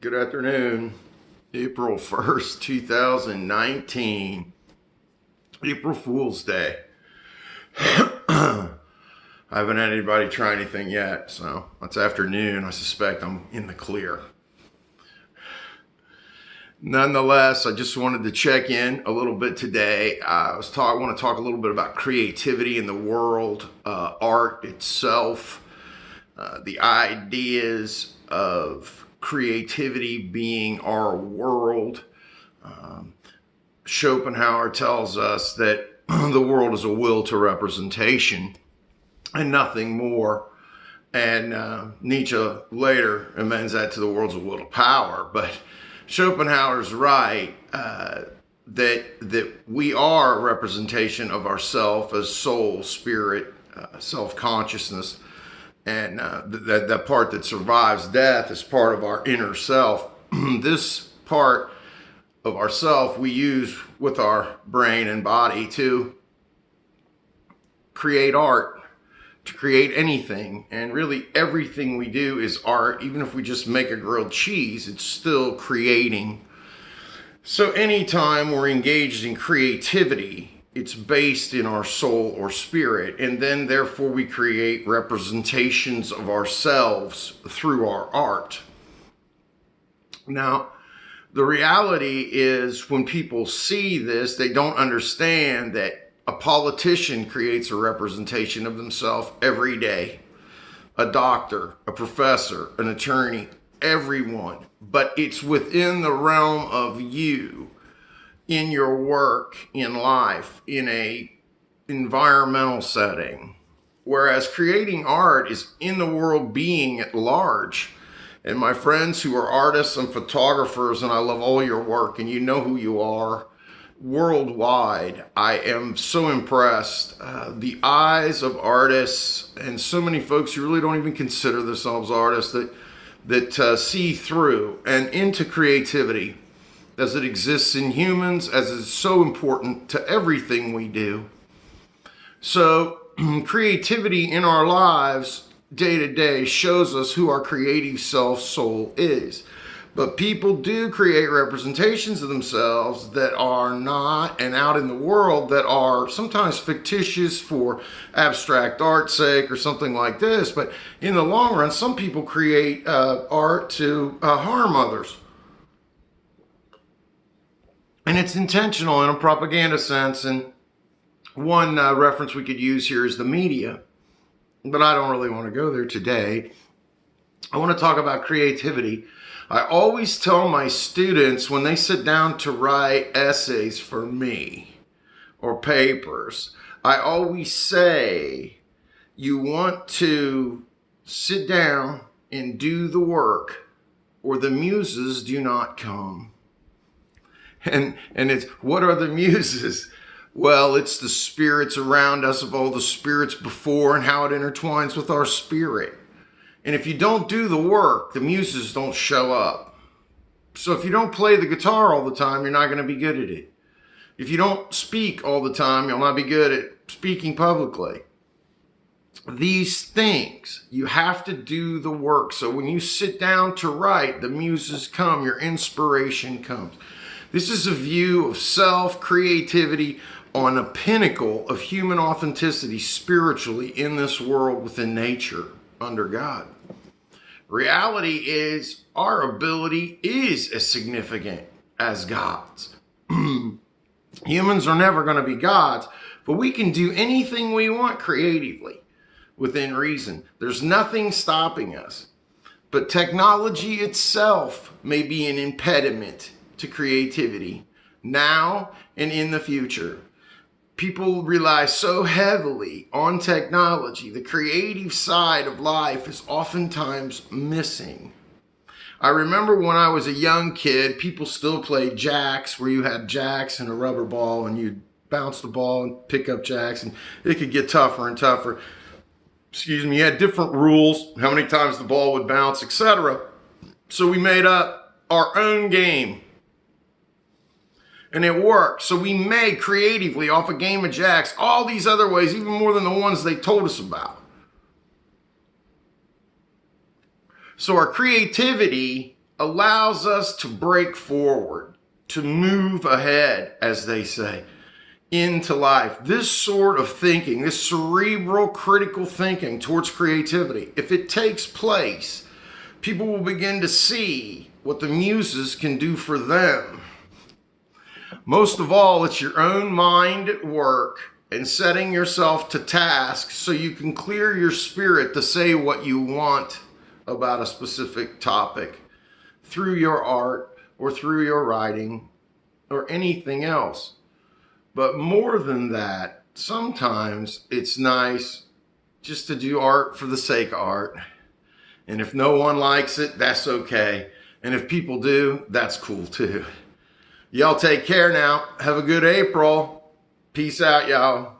Good afternoon. April 1st, 2019. April Fool's Day. I haven't had anybody try anything yet, so it's afternoon. I suspect I'm in the clear. Nonetheless, I just wanted to check in a little bit today. I want to talk a little bit about creativity in the world, art itself, the ideas of creativity being our world. Schopenhauer tells us that the world is a will to representation and nothing more. And Nietzsche later amends that to the world's a will to power. But Schopenhauer's right that we are a representation of ourself as soul, spirit, self-consciousness. And that part that survives death is part of our inner self. This part of ourself we use with our brain and body to create art, to create anything. And really everything we do is art. Even if we just make a grilled cheese, it's still creating. So anytime we're engaged in creativity, it's based in our soul or spirit, and then therefore we create representations of ourselves through our art. Now, the reality is when people see this, they don't understand that a politician creates a representation of themselves every day. A doctor, a professor, an attorney, everyone. But it's within the realm of you, in your work, in life, in a environmental setting. Whereas creating art is in the world being at large. And my friends who are artists and photographers, and I love all your work, and you know who you are, worldwide, I am so impressed. The eyes of artists, and so many folks who really don't even consider themselves artists, that see through and into creativity as it exists in humans, as is so important to everything we do. So creativity in our lives day to day shows us who our creative self soul is. But people do create representations of themselves that are not, and out in the world, that are sometimes fictitious for abstract art's sake or something like this. But in the long run, some people create art to harm others. And it's intentional in a propaganda sense. And one reference we could use here is the media. But I don't really want to go there today. I want to talk about creativity. I always tell my students when they sit down to write essays for me or papers, I always say, you want to sit down and do the work or the muses do not come. And it's, what are the muses? Well, it's the spirits around us, of all the spirits before, and how it intertwines with our spirit. And if you don't do the work, the muses don't show up. So if you don't play the guitar all the time, you're not going to be good at it. If you don't speak all the time, you'll not be good at speaking publicly. These things, you have to do the work. So when you sit down to write, the muses come, your inspiration comes. This is a view of self, creativity on a pinnacle of human authenticity spiritually in this world within nature under God. Reality is our ability is as significant as God's. Humans are never going to be gods, but we can do anything we want creatively within reason. There's nothing stopping us. But technology itself may be an impediment to creativity now and in the future. People rely so heavily on technology, the creative side of life is oftentimes missing. I remember when I was a young kid, people still played jacks, where you had jacks and a rubber ball and you'd bounce the ball and pick up jacks, and it could get tougher and tougher. Excuse me, you had different rules, how many times the ball would bounce, etc. So we made up our own game. And it worked. So we made creatively off a game of jacks all these other ways, even more than the ones they told us about. So our creativity allows us to break forward, to move ahead, as they say, into life. This sort of thinking, this cerebral critical thinking towards creativity, if it takes place, people will begin to see what the muses can do for them. Most of all, it's your own mind at work and setting yourself to task so you can clear your spirit to say what you want about a specific topic through your art or through your writing or anything else. But more than that, sometimes it's nice just to do art for the sake of art. And if no one likes it, that's okay. And if people do, that's cool too. Y'all take care now. Have a good April. Peace out, y'all.